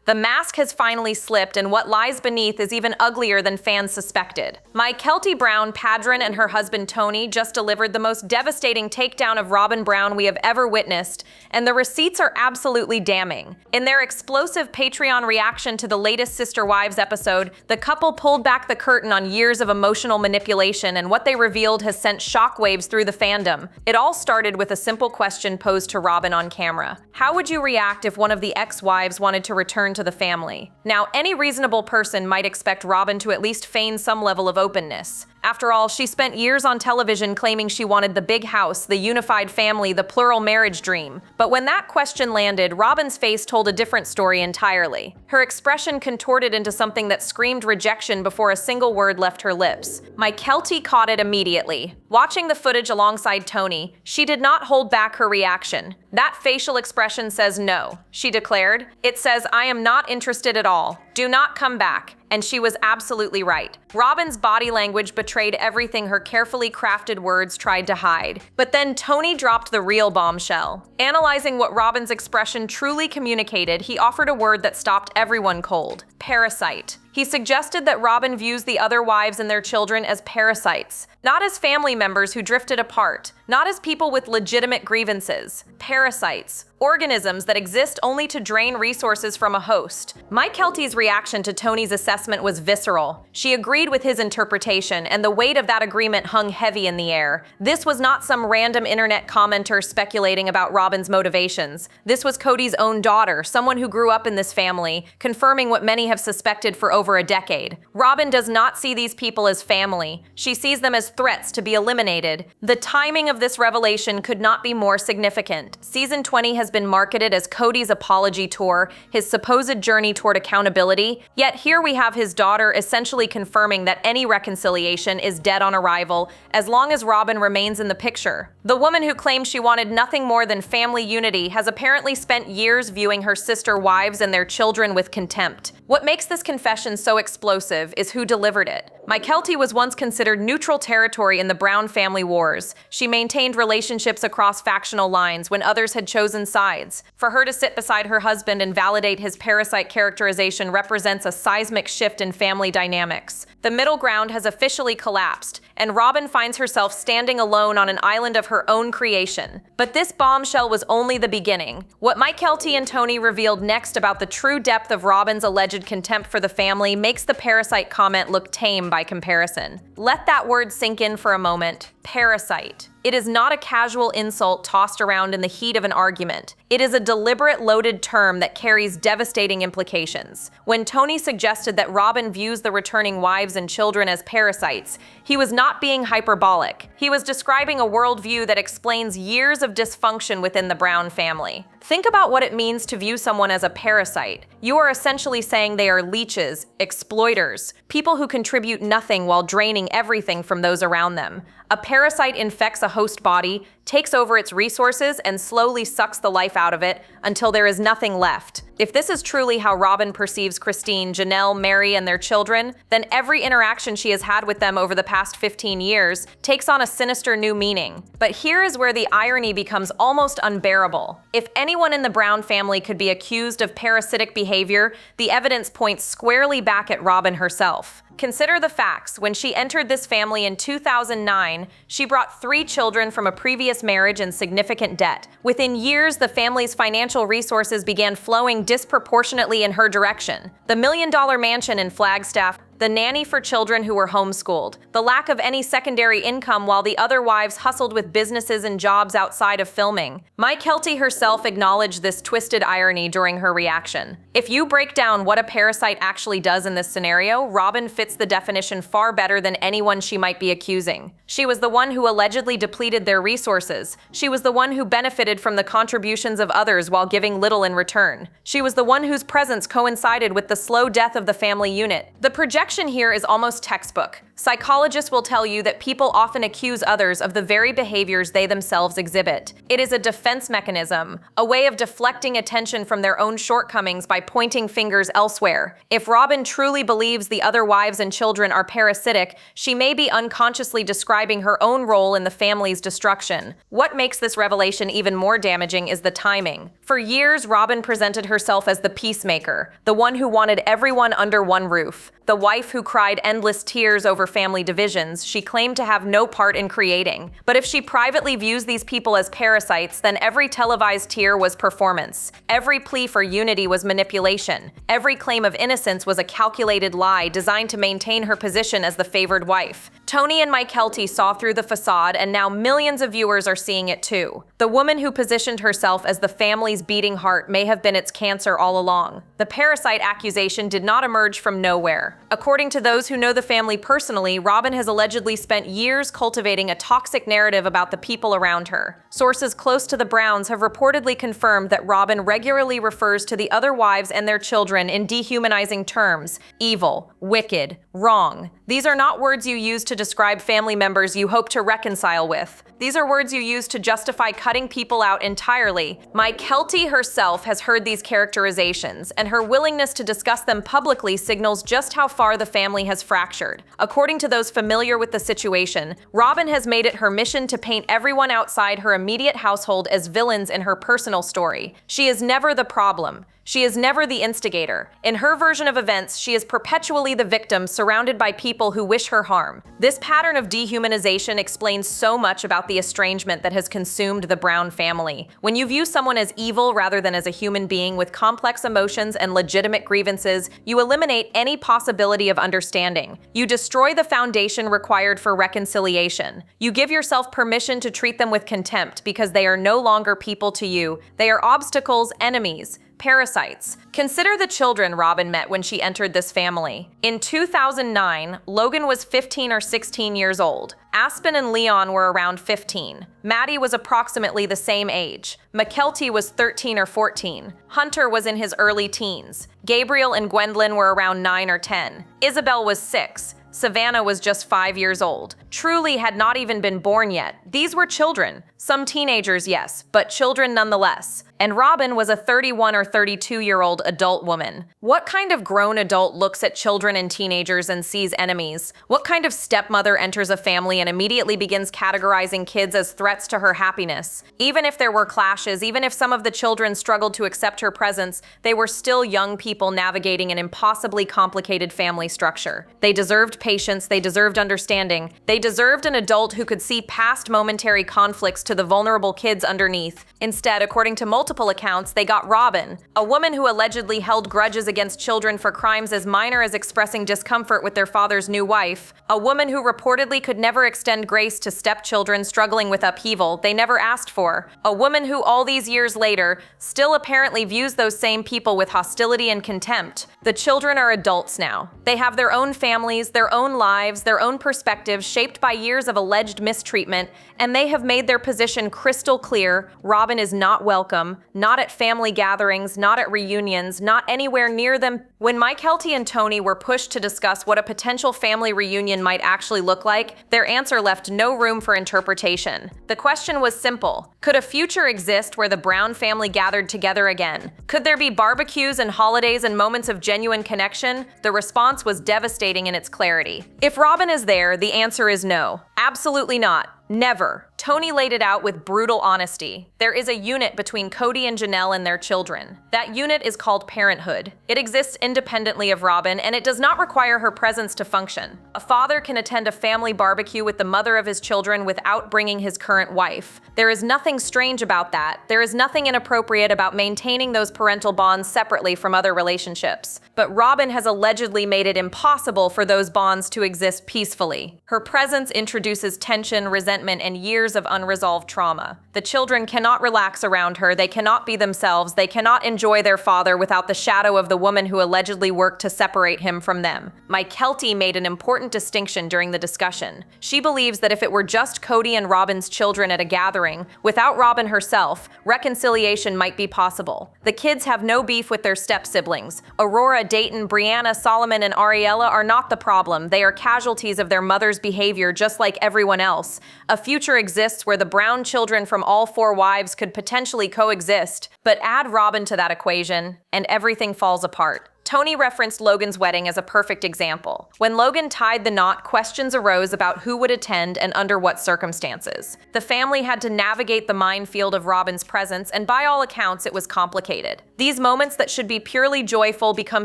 The mask has finally slipped, and what lies beneath is even uglier than fans suspected. Mykelti Brown Padron and her husband Tony just delivered the most devastating takedown of Robyn Brown we have ever witnessed, and the receipts are absolutely damning. In their explosive Patreon reaction to the latest Sister Wives episode, the couple pulled back the curtain on years of emotional manipulation, and what they revealed has sent shockwaves through the fandom. It all started with a simple question posed to Robyn on camera. How would you react if one of the ex-wives wanted to return to the family? Now, any reasonable person might expect Robyn to at least feign some level of openness. After all, she spent years on television claiming she wanted the big house, the unified family, the plural marriage dream. But when that question landed, Robyn's face told a different story entirely. Her expression contorted into something that screamed rejection before a single word left her lips. Mykelti caught it immediately. Watching the footage alongside Tony, she did not hold back her reaction. That facial expression says no, she declared. It says, I am not interested at all. Do not come back. And she was absolutely right. Robyn's body language betrayed everything her carefully crafted words tried to hide. But then Tony dropped the real bombshell. Analyzing what Robyn's expression truly communicated, he offered a word that stopped everyone cold: parasite. He suggested that Robyn views the other wives and their children as parasites, not as family members who drifted apart, not as people with legitimate grievances. Parasites, organisms that exist only to drain resources from a host. Mykelti's reaction to Tony's assessment was visceral. She agreed with his interpretation, and the weight of that agreement hung heavy in the air. This was not some random internet commenter speculating about Robyn's motivations. This was Kody's own daughter, someone who grew up in this family, confirming what many have suspected for over a decade. Robyn does not see these people as family. She sees them as threats to be eliminated. The timing of this revelation could not be more significant. Season 20 has been marketed as Kody's apology tour, his supposed journey toward accountability, yet here we have his daughter essentially confirming that any reconciliation is dead on arrival as long as Robyn remains in the picture. The woman who claimed she wanted nothing more than family unity has apparently spent years viewing her sister wives and their children with contempt. What makes this confession so explosive is who delivered it. Mykelti was once considered neutral territory in the Brown family wars. She maintained relationships across factional lines when others had chosen sides. For her to sit beside her husband and validate his parasite characterization represents a seismic shift in family dynamics. The middle ground has officially collapsed, and Robyn finds herself standing alone on an island of her own creation. But this bombshell was only the beginning. What Mykelti and Tony revealed next about the true depth of Robyn's alleged contempt for the family makes the parasite comment look tame by comparison. Let that word sink in for a moment. Parasite. It is not a casual insult tossed around in the heat of an argument. It is a deliberate, loaded term that carries devastating implications. When Tony suggested that Robyn views the returning wives and children as parasites, he was not being hyperbolic. He was describing a worldview that explains years of dysfunction within the Brown family. Think about what it means to view someone as a parasite. You are essentially saying they are leeches, exploiters, people who contribute nothing while draining everything from those around them. A parasite infects a host body, takes over its resources, and slowly sucks the life out of it until there is nothing left. If this is truly how Robyn perceives Christine, Janelle, Mary, and their children, then every interaction she has had with them over the past 15 years takes on a sinister new meaning. But here is where the irony becomes almost unbearable. If anyone in the Brown family could be accused of parasitic behavior, the evidence points squarely back at Robyn herself. Consider the facts. When she entered this family in 2009, she brought 3 children from a previous marriage and significant debt. Within years, the family's financial resources began flowing disproportionately in her direction. The million-dollar mansion in Flagstaff, the nanny for children who were homeschooled, the lack of any secondary income while the other wives hustled with businesses and jobs outside of filming. Mykelti herself acknowledged this twisted irony during her reaction. If you break down what a parasite actually does in this scenario, Robyn fits the definition far better than anyone she might be accusing. She was the one who allegedly depleted their resources. She was the one who benefited from the contributions of others while giving little in return. She was the one whose presence coincided with the slow death of the family unit. The projection rejection here is almost textbook. Psychologists will tell you that people often accuse others of the very behaviors they themselves exhibit. It is a defense mechanism, a way of deflecting attention from their own shortcomings by pointing fingers elsewhere. If Robyn truly believes the other wives and children are parasitic, she may be unconsciously describing her own role in the family's destruction. What makes this revelation even more damaging is the timing. For years, Robyn presented herself as the peacemaker, the one who wanted everyone under one roof. The wife who cried endless tears over family divisions she claimed to have no part in creating. But if she privately views these people as parasites, then every televised tear was performance. Every plea for unity was manipulation. Every claim of innocence was a calculated lie designed to maintain her position as the favored wife. Tony and Mykelti saw through the facade, and now millions of viewers are seeing it too. The woman who positioned herself as the family's beating heart may have been its cancer all along. The Parasite accusation did not emerge from nowhere. According to those who know the family personally, Robyn has allegedly spent years cultivating a toxic narrative about the people around her. Sources close to the Browns have reportedly confirmed that Robyn regularly refers to the other wives and their children in dehumanizing terms: evil, wicked, wrong. These are not words you use to describe family members you hope to reconcile with. These are words you use to justify cutting people out entirely. Mykelti herself has heard these characterizations, and her willingness to discuss them publicly signals just how far the family has fractured. According to those familiar with the situation, Robyn has made it her mission to paint everyone outside her immediate household as villains in her personal story. She is never the problem. She is never the instigator. In her version of events, she is perpetually the victim surrounded by people who wish her harm. This pattern of dehumanization explains so much about the estrangement that has consumed the Brown family. When you view someone as evil rather than as a human being with complex emotions and legitimate grievances, you eliminate any possibility of understanding. You destroy the foundation required for reconciliation. You give yourself permission to treat them with contempt because they are no longer people to you. They are obstacles, enemies, parasites. Consider the children Robyn met when she entered this family. In 2009, Logan was 15 or 16 years old. Aspen and Leon were around 15. Maddie was approximately the same age. McKelty was 13 or 14. Hunter was in his early teens. Gabriel and Gwendolyn were around 9 or 10. Isabel was 6. Savannah was just 5 years old. Truly had not even been born yet. These were children. Some teenagers, yes, but children nonetheless. And Robyn was a 31 or 32-year-old adult woman. What kind of grown adult looks at children and teenagers and sees enemies? What kind of stepmother enters a family and immediately begins categorizing kids as threats to her happiness? Even if there were clashes, even if some of the children struggled to accept her presence, they were still young people navigating an impossibly complicated family structure. They deserved patience, they deserved understanding, they deserved an adult who could see past momentary conflicts to the vulnerable kids underneath. Instead, according to multiple accounts, they got Robyn, a woman who allegedly held grudges against children for crimes as minor as expressing discomfort with their father's new wife, a woman who reportedly could never extend grace to stepchildren struggling with upheaval they never asked for, a woman who all these years later still apparently views those same people with hostility and contempt. The children are adults now. They have their own families, their own lives, their own perspectives shaped by years of alleged mistreatment, and they have made their position crystal clear. Robyn is not welcome, not at family gatherings, not at reunions, not anywhere near them. When Mykelti and Tony were pushed to discuss what a potential family reunion might actually look like, their answer left no room for interpretation. The question was simple. Could a future exist where the Brown family gathered together again? Could there be barbecues and holidays and moments of genuine connection? The response was devastating in its clarity. If Robyn is there, the answer is no. Absolutely not. Never. Tony laid it out with brutal honesty. There is a unit between Kody and Janelle and their children. That unit is called parenthood. It exists independently of Robyn, and it does not require her presence to function. A father can attend a family barbecue with the mother of his children without bringing his current wife. There is nothing strange about that. There is nothing inappropriate about maintaining those parental bonds separately from other relationships. But Robyn has allegedly made it impossible for those bonds to exist peacefully. Her presence introduces tension, resentment, resentment and years of unresolved trauma. The children cannot relax around her, they cannot be themselves, they cannot enjoy their father without the shadow of the woman who allegedly worked to separate him from them. Mykelti made an important distinction during the discussion. She believes that if it were just Kody and Robyn's children at a gathering, without Robyn herself, reconciliation might be possible. The kids have no beef with their step-siblings. Aurora, Dayton, Brianna, Solomon, and Ariella are not the problem. They are casualties of their mother's behavior just like everyone else. A future exists where the Brown children from all 4 wives could potentially coexist, but add Robyn to that equation, and everything falls apart. Tony referenced Logan's wedding as a perfect example. When Logan tied the knot, questions arose about who would attend and under what circumstances. The family had to navigate the minefield of Robyn's presence, and by all accounts, it was complicated. These moments that should be purely joyful become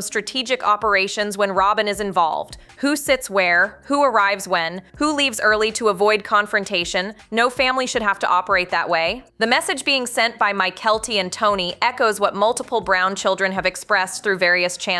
strategic operations when Robyn is involved. Who sits where, who arrives when, who leaves early to avoid confrontation. No family should have to operate that way. The message being sent by Mykelti and Tony echoes what multiple Brown children have expressed through various channels.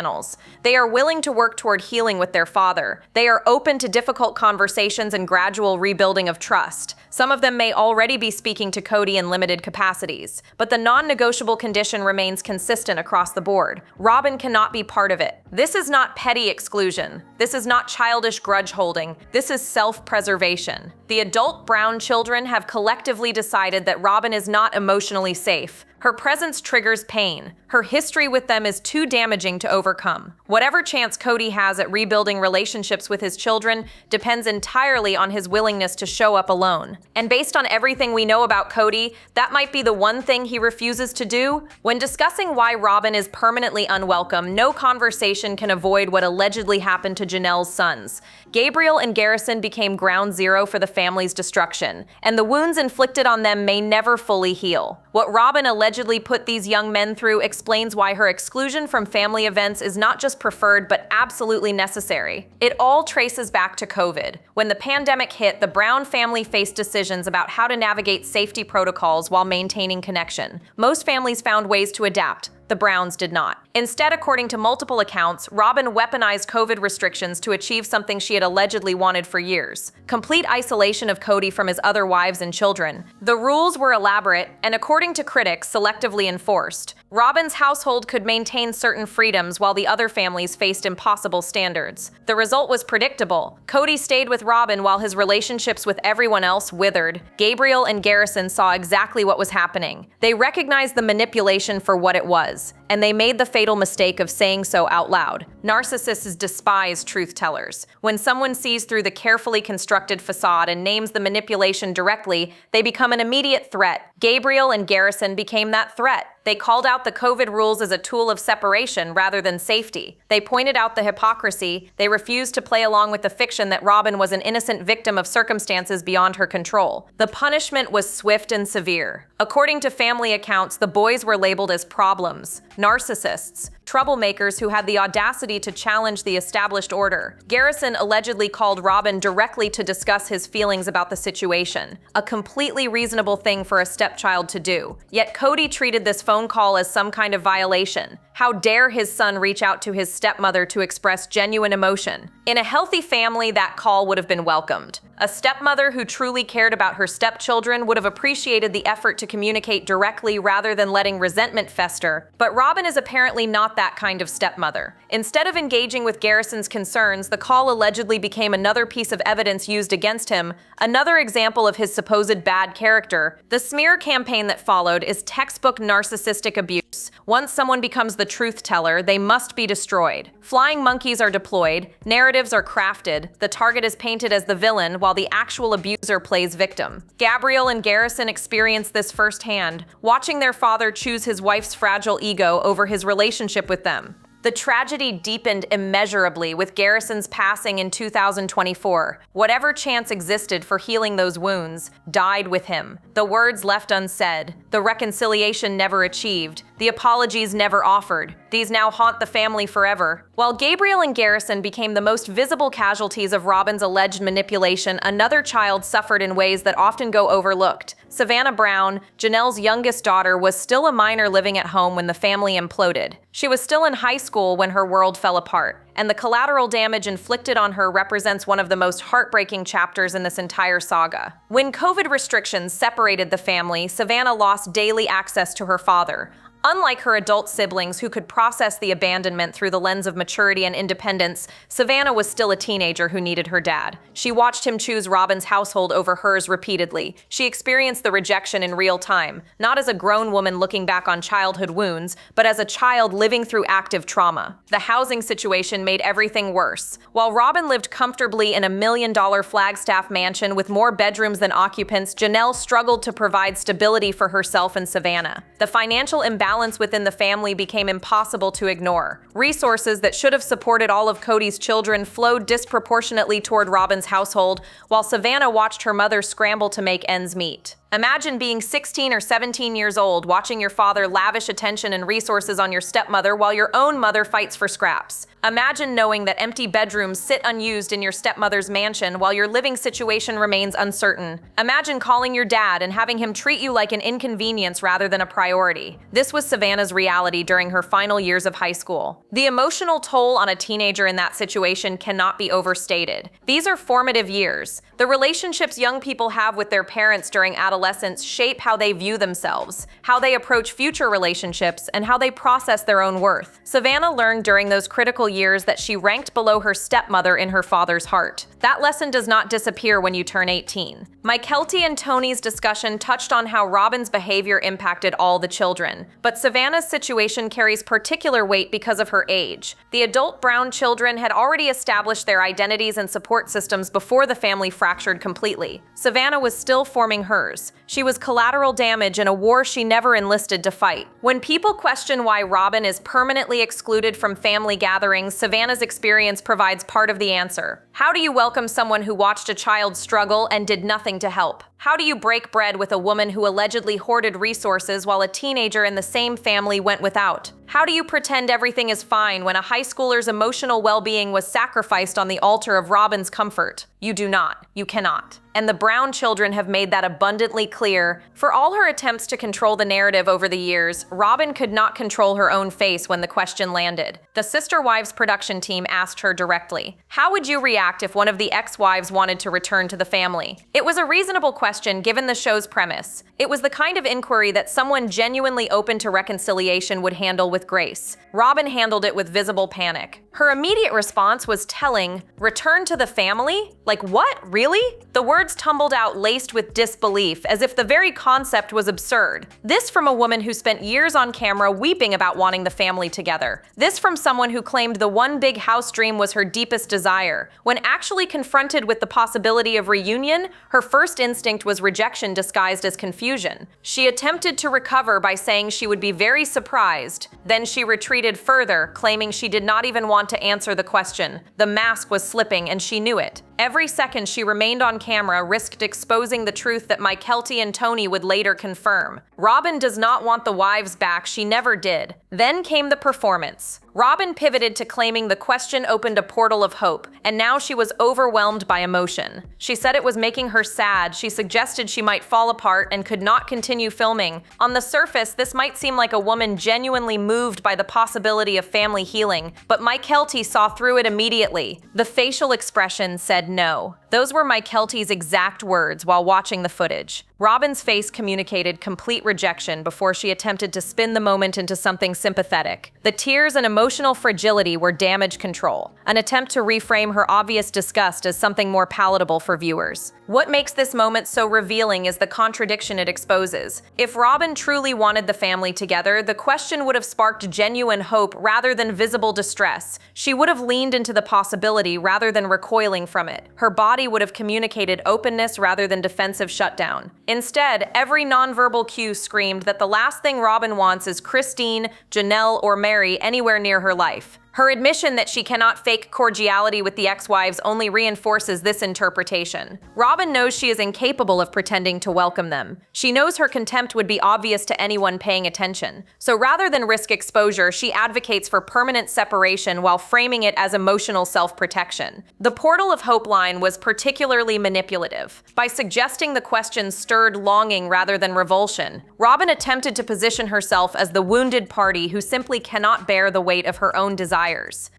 They are willing to work toward healing with their father. They are open to difficult conversations and gradual rebuilding of trust. Some of them may already be speaking to Kody in limited capacities, but the non-negotiable condition remains consistent across the board. Robyn cannot be part of it. This is not petty exclusion. This is not childish grudge holding. This is self-preservation. The adult Brown children have collectively decided that Robyn is not emotionally safe. Her presence triggers pain. Her history with them is too damaging to overcome. Whatever chance Kody has at rebuilding relationships with his children depends entirely on his willingness to show up alone. And based on everything we know about Kody, that might be the one thing he refuses to do. When discussing why Robyn is permanently unwelcome, no conversation can avoid what allegedly happened to Janelle's sons. Gabriel and Garrison became ground zero for the family's destruction, and the wounds inflicted on them may never fully heal. What Robyn allegedly put these young men through explains why her exclusion from family events is not just preferred but absolutely necessary. It all traces back to COVID. When the pandemic hit, the Brown family faced decisions about how to navigate safety protocols while maintaining connection. Most families found ways to adapt. The Browns did not. Instead, according to multiple accounts, Robyn weaponized COVID restrictions to achieve something she had allegedly wanted for years: complete isolation of Kody from his other wives and children. The rules were elaborate and, according to critics, selectively enforced. Robyn's household could maintain certain freedoms while the other families faced impossible standards. The result was predictable. Kody stayed with Robyn while his relationships with everyone else withered. Gabriel and Garrison saw exactly what was happening. They recognized the manipulation for what it was, and they made the fatal mistake of saying so out loud. Narcissists despise truth tellers. When someone sees through the carefully constructed facade and names the manipulation directly, they become an immediate threat. Gabriel and Garrison became that threat. They called out the COVID rules as a tool of separation rather than safety. They pointed out the hypocrisy. They refused to play along with the fiction that Robyn was an innocent victim of circumstances beyond her control. The punishment was swift and severe. According to family accounts, the boys were labeled as problems, narcissists, troublemakers who had the audacity to challenge the established order. Garrison allegedly called Robyn directly to discuss his feelings about the situation, a completely reasonable thing for a stepchild to do. Yet Kody treated this phone call as some kind of violation. How dare his son reach out to his stepmother to express genuine emotion? In a healthy family, that call would have been welcomed. A stepmother who truly cared about her stepchildren would have appreciated the effort to communicate directly rather than letting resentment fester. But Robyn is apparently not that kind of stepmother. Instead of engaging with Garrison's concerns, the call allegedly became another piece of evidence used against him, another example of his supposed bad character. The smear campaign that followed is textbook narcissistic abuse. Once someone becomes the truth teller, they must be destroyed. Flying monkeys are deployed, narratives are crafted, the target is painted as the villain while the actual abuser plays victim. Gabriel and Garrison experienced this firsthand, watching their father choose his wife's fragile ego over his relationship with them. The tragedy deepened immeasurably with Garrison's passing in 2024. Whatever chance existed for healing those wounds died with him. The words left unsaid, the reconciliation never achieved, The apologies never offered. These now haunt the family forever. While Gabriel and Garrison became the most visible casualties of Robyn's alleged manipulation, another child suffered in ways that often go overlooked. Savannah Brown, Janelle's youngest daughter, was still a minor living at home when the family imploded. She was still in high school when her world fell apart, and the collateral damage inflicted on her represents one of the most heartbreaking chapters in this entire saga. When COVID restrictions separated the family, Savannah lost daily access to her father. Unlike her adult siblings who could process the abandonment through the lens of maturity and independence, Savannah was still a teenager who needed her dad. She watched him choose Robyn's household over hers repeatedly. She experienced the rejection in real time, not as a grown woman looking back on childhood wounds, but as a child living through active trauma. The housing situation made everything worse. While Robyn lived comfortably in a $1 million Flagstaff mansion with more bedrooms than occupants, Janelle struggled to provide stability for herself and Savannah. The financial imbalance within the family became impossible to ignore. Resources that should have supported all of Kody's children flowed disproportionately toward Robyn's household, while Savannah watched her mother scramble to make ends meet. Imagine being 16 or 17 years old, watching your father lavish attention and resources on your stepmother while your own mother fights for scraps. Imagine knowing that empty bedrooms sit unused in your stepmother's mansion while your living situation remains uncertain. Imagine calling your dad and having him treat you like an inconvenience rather than a priority. This was Savannah's reality during her final years of high school. The emotional toll on a teenager in that situation cannot be overstated. These are formative years. The relationships young people have with their parents during adolescence shape how they view themselves, how they approach future relationships, and how they process their own worth. Savannah learned during those critical years that she ranked below her stepmother in her father's heart. That lesson does not disappear when you turn 18. Mykelti and Tony's discussion touched on how Robyn's behavior impacted all the children, but Savannah's situation carries particular weight because of her age. The adult Brown children had already established their identities and support systems before the family fractured completely. Savannah was still forming hers. She was collateral damage in a war she never enlisted to fight. When people question why Robyn is permanently excluded from family gatherings, Savannah's experience provides part of the answer. How do you welcome someone who watched a child struggle and did nothing to help? How do you break bread with a woman who allegedly hoarded resources while a teenager in the same family went without? How do you pretend everything is fine when a high schooler's emotional well-being was sacrificed on the altar of Robyn's comfort? You do not. You cannot. And the Brown children have made that abundantly clear. For all her attempts to control the narrative over the years, Robyn could not control her own face when the question landed. The Sister Wives production team asked her directly, "How would you react if one of the ex-wives wanted to return to the family?" It was a reasonable question given the show's premise. It was the kind of inquiry that someone genuinely open to reconciliation would handle with grace. Robyn handled it with visible panic. Her immediate response was telling, "Return to the family? Like what? Really?" The words tumbled out laced with disbelief, as if the very concept was absurd. This from a woman who spent years on camera weeping about wanting the family together. This from someone who claimed the one big house dream was her deepest desire. When actually confronted with the possibility of reunion, her first instinct was rejection disguised as confusion. She attempted to recover by saying she would be very surprised. Then she retreated further, claiming she did not even want to answer the question. The mask was slipping, and she knew it. Every second she remained on camera risked exposing the truth that Mykelti and Tony would later confirm. Robyn does not want the wives back, she never did. Then came the performance. Robyn pivoted to claiming the question opened a portal of hope, and now she was overwhelmed by emotion. She said it was making her sad, she suggested she might fall apart and could not continue filming. On the surface, this might seem like a woman genuinely moved by the possibility of family healing, but Mykelti saw through it immediately. The facial expression said no. Those were Mykelti's exact words while watching the footage. Robyn's face communicated complete rejection before she attempted to spin the moment into something sympathetic. The tears and emotional fragility were damage control, an attempt to reframe her obvious disgust as something more palatable for viewers. What makes this moment so revealing is the contradiction it exposes. If Robyn truly wanted the family together, the question would have sparked genuine hope rather than visible distress. She would have leaned into the possibility rather than recoiling from it. Her body would have communicated openness rather than defensive shutdown. Instead, every nonverbal cue screamed that the last thing Robyn wants is Christine, Janelle, or Mary anywhere near her life. Her admission that she cannot fake cordiality with the ex-wives only reinforces this interpretation. Robyn knows she is incapable of pretending to welcome them. She knows her contempt would be obvious to anyone paying attention. So rather than risk exposure, she advocates for permanent separation while framing it as emotional self-protection. The Portal of Hope line was particularly manipulative. By suggesting the question stirred longing rather than revulsion, Robyn attempted to position herself as the wounded party who simply cannot bear the weight of her own desires.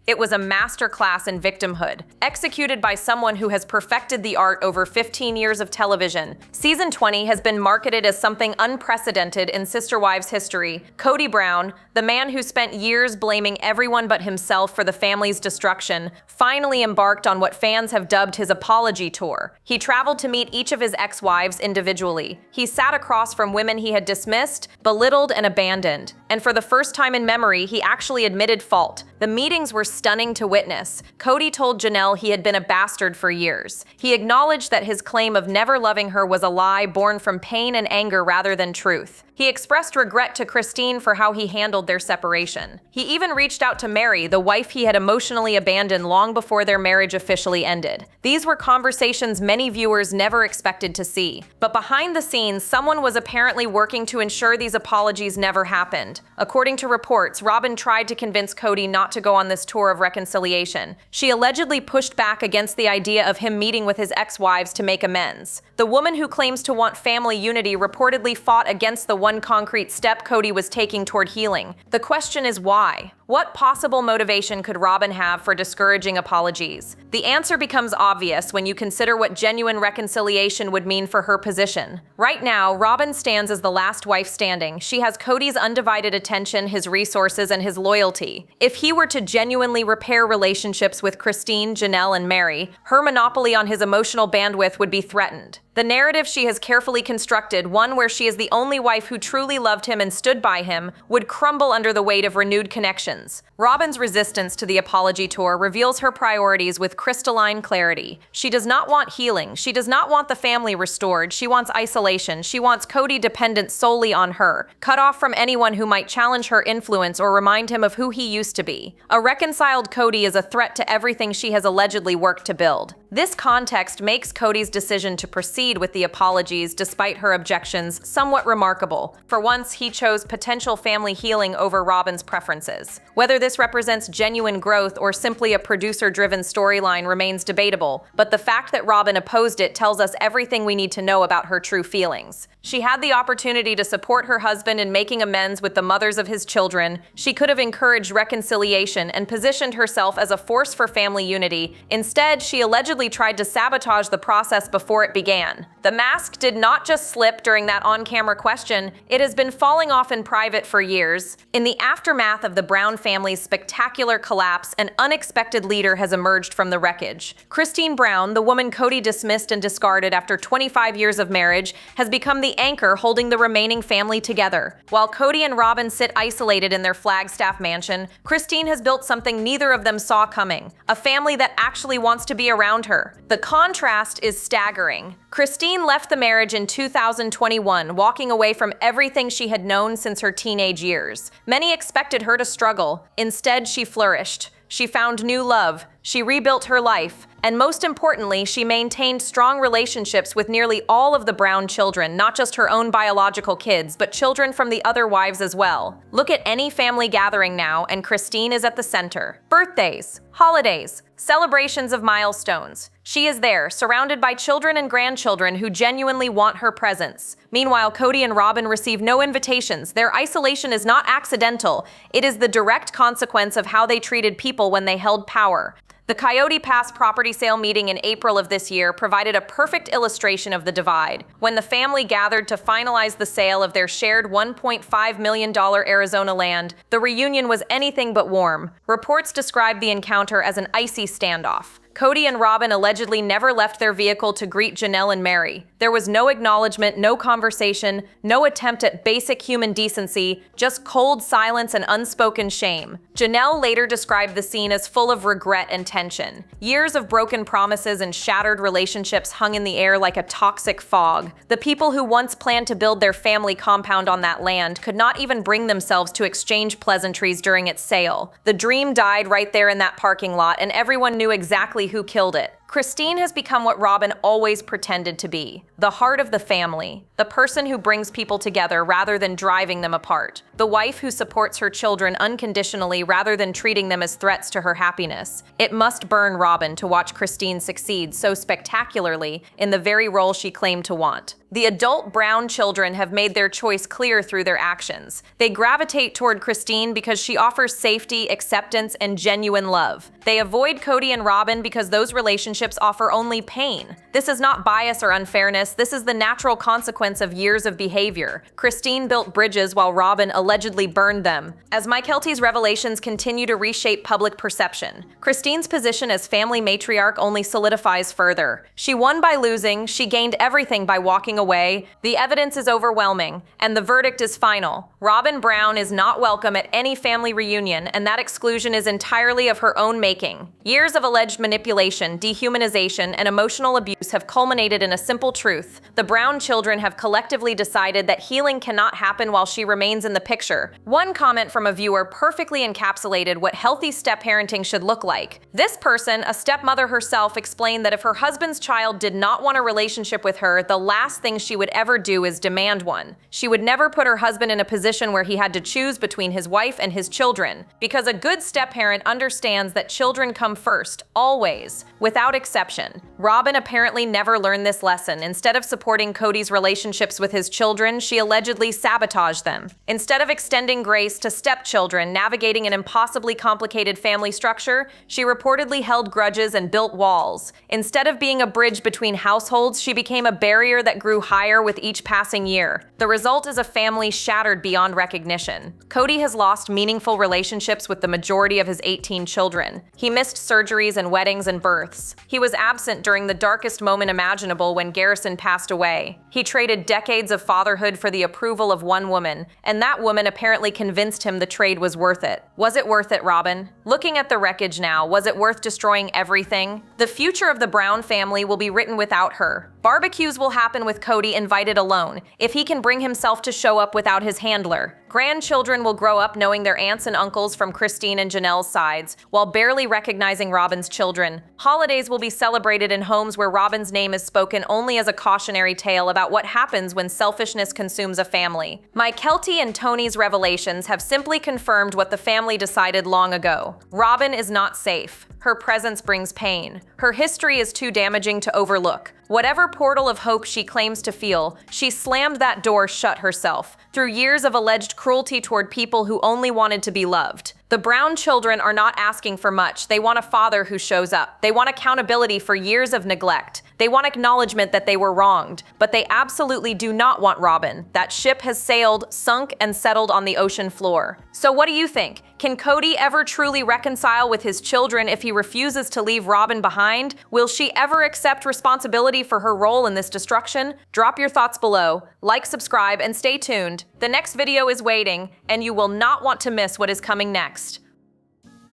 It was a masterclass in victimhood, executed by someone who has perfected the art over 15 years of television. Season 20 has been marketed as something unprecedented in Sister Wives history. Kody Brown, the man who spent years blaming everyone but himself for the family's destruction, finally embarked on what fans have dubbed his apology tour. He traveled to meet each of his ex-wives individually. He sat across from women he had dismissed, belittled, and abandoned. And for the first time in memory, he actually admitted fault. The meetings were stunning to witness. Kody told Janelle he had been a bastard for years. He acknowledged that his claim of never loving her was a lie born from pain and anger rather than truth. He expressed regret to Christine for how he handled their separation. He even reached out to Mary, the wife he had emotionally abandoned long before their marriage officially ended. These were conversations many viewers never expected to see. But behind the scenes, someone was apparently working to ensure these apologies never happened. According to reports, Robyn tried to convince Kody not to go on this tour of reconciliation. She allegedly pushed back against the idea of him meeting with his ex-wives to make amends. The woman who claims to want family unity reportedly fought against the one concrete step Kody was taking toward healing. The question is why? What possible motivation could Robyn have for discouraging apologies? The answer becomes obvious when you consider what genuine reconciliation would mean for her position. Right now, Robyn stands as the last wife standing. She has Kody's undivided attention, his resources, and his loyalty. If he were to genuinely repair relationships with Christine, Janelle, and Mary, her monopoly on his emotional bandwidth would be threatened. The narrative she has carefully constructed, one where she is the only wife who truly loved him and stood by him, would crumble under the weight of renewed connections. Robyn's resistance to the apology tour reveals her priorities with crystalline clarity. She does not want healing. She does not want the family restored. She wants isolation. She wants Kody dependent solely on her, cut off from anyone who might challenge her influence or remind him of who he used to be. A reconciled Kody is a threat to everything she has allegedly worked to build. This context makes Kody's decision to proceed with the apologies despite her objections somewhat remarkable. For once, he chose potential family healing over Robyn's preferences. Whether this represents genuine growth or simply a producer-driven storyline remains debatable, but the fact that Robyn opposed it tells us everything we need to know about her true feelings. She had the opportunity to support her husband in making amends with the mothers of his children. She could have encouraged reconciliation and positioned herself as a force for family unity. Instead, she allegedly tried to sabotage the process before it began. The mask did not just slip during that on-camera question, it has been falling off in private for years. In the aftermath of the Brown family's spectacular collapse, an unexpected leader has emerged from the wreckage. Christine Brown, the woman Kody dismissed and discarded after 25 years of marriage, has become the anchor holding the remaining family together. While Kody and Robyn sit isolated in their Flagstaff mansion, Christine has built something neither of them saw coming, a family that actually wants to be around her. The contrast is staggering. Christine left the marriage in 2021, walking away from everything she had known since her teenage years. Many expected her to struggle. Instead, she flourished. She found new love. She rebuilt her life. And most importantly, she maintained strong relationships with nearly all of the Brown children, not just her own biological kids, but children from the other wives as well. Look at any family gathering now, and Christine is at the center. Birthdays, holidays, celebrations of milestones. She is there, surrounded by children and grandchildren who genuinely want her presence. Meanwhile, Kody and Robyn receive no invitations. Their isolation is not accidental. It is the direct consequence of how they treated people when they held power. The Coyote Pass property sale meeting in April of this year provided a perfect illustration of the divide. When the family gathered to finalize the sale of their shared $1.5 million Arizona land, the reunion was anything but warm. Reports described the encounter as an icy standoff. Kody and Robyn allegedly never left their vehicle to greet Janelle and Mary. There was no acknowledgement, no conversation, no attempt at basic human decency, just cold silence and unspoken shame. Janelle later described the scene as full of regret and tension. Years of broken promises and shattered relationships hung in the air like a toxic fog. The people who once planned to build their family compound on that land could not even bring themselves to exchange pleasantries during its sale. The dream died right there in that parking lot, and everyone knew exactly who killed it. Christine has become what Robyn always pretended to be, the heart of the family, the person who brings people together rather than driving them apart, the wife who supports her children unconditionally rather than treating them as threats to her happiness. It must burn Robyn to watch Christine succeed so spectacularly in the very role she claimed to want. The adult Brown children have made their choice clear through their actions. They gravitate toward Christine because she offers safety, acceptance, and genuine love. They avoid Kody and Robyn because those relationships offer only pain. This is not bias or unfairness, this is the natural consequence of years of behavior. Christine built bridges while Robyn allegedly burned them. As Mykelti's revelations continue to reshape public perception, Christine's position as family matriarch only solidifies further. She won by losing, she gained everything by walking away. The evidence is overwhelming, and the verdict is final. Robyn Brown is not welcome at any family reunion, and that exclusion is entirely of her own making. Years of alleged manipulation, dehumanization, and emotional abuse have culminated in a simple truth. The Brown children have collectively decided that healing cannot happen while she remains in the picture. One comment from a viewer perfectly encapsulated what healthy step-parenting should look like. This person, a stepmother herself, explained that if her husband's child did not want a relationship with her, the last thing she would ever do is demand one. She would never put her husband in a position where he had to choose between his wife and his children, because a good step-parent understands that children come first, always, without exception. Robyn apparently never learned this lesson. Instead of supporting Kody's relationships with his children, she allegedly sabotaged them. Instead of extending grace to stepchildren navigating an impossibly complicated family structure, she reportedly held grudges and built walls. Instead of being a bridge between households, she became a barrier that grew higher with each passing year. The result is a family shattered beyond recognition. Kody has lost meaningful relationships with the majority of his 18 children. He missed surgeries and weddings and births. He was absent during the darkest moment imaginable when Garrison passed away. He traded decades of fatherhood for the approval of one woman, and that woman apparently convinced him the trade was worth it. Was it worth it, Robyn? Looking at the wreckage now, was it worth destroying everything? The future of the Brown family will be written without her. Barbecues will happen with Kody invited alone, if he can bring himself to show up without his handler. Grandchildren will grow up knowing their aunts and uncles from Christine and Janelle's sides, while barely recognizing Robyn's children. Holidays will be celebrated in homes where Robyn's name is spoken only as a cautionary tale about what happens when selfishness consumes a family. Mykelti and Tony's revelations have simply confirmed what the family decided long ago. Robyn is not safe. Her presence brings pain. Her history is too damaging to overlook. Whatever portal of hope she claims to feel, she slammed that door shut herself, through years of alleged cruelty toward people who only wanted to be loved. The Brown children are not asking for much. They want a father who shows up. They want accountability for years of neglect. They want acknowledgement that they were wronged. But they absolutely do not want Robyn. That ship has sailed, sunk, and settled on the ocean floor. So what do you think? Can Kody ever truly reconcile with his children if he refuses to leave Robyn behind? Will she ever accept responsibility for her role in this destruction? Drop your thoughts below. Like, subscribe, and stay tuned. The next video is waiting, and you will not want to miss what is coming next.